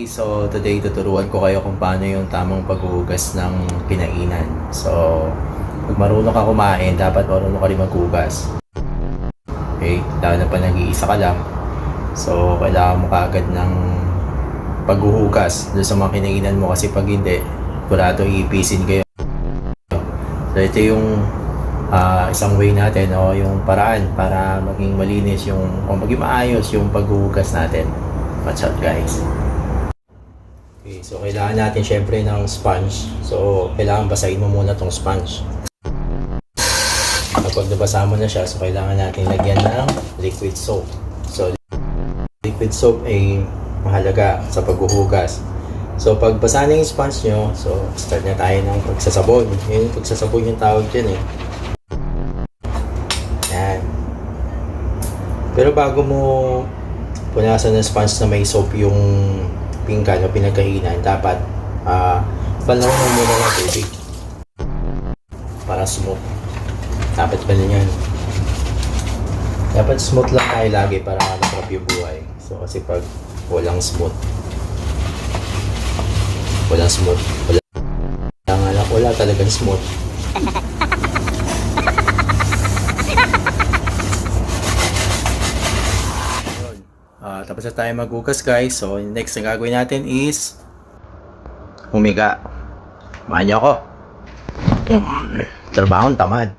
So today tuturuan ko kayo kung paano yung tamang paghuhugas ng pinainan. So, pag marunong ka kumain, dapat marunong ka rin maghugas. Okay? Lalo na pa nag-iisa ka lang. So, kailangan mo kaagad ng paghuhugas doon sa mga kinainan mo kasi pag hindi, kurado iipisin kayo. So, ito yung isang way natin o yung paraan para maging malinis yung o maging maayos yung paghuhugas natin. Watch out guys. Okay, so kailangan natin syempre ng sponge. So kailangan basahin mo muna tong sponge. Kapag nabasa mo na siya, so kailangan natin lagyan ng liquid soap. So liquid soap ay mahalaga sa paghuhugas. So pag basa na yung sponge nyo, so start na tayo ng pagsasabon. Yung pagsasabon yung tawag dyan eh. Yan. Pero bago mo punasan ng sponge na may soap yung pinggan o pinagkainan, dapat balawin mo muna ng tubig para smooth. Dapat ba yan? Dapat smooth lang tayo lagi para masarap yung buhay. So kasi pag walang smooth, wala talagang smooth. Tapos na tayo maghugas guys. So next na gagawin natin is humiga. Samahan niyo ako. Trabahong tamad.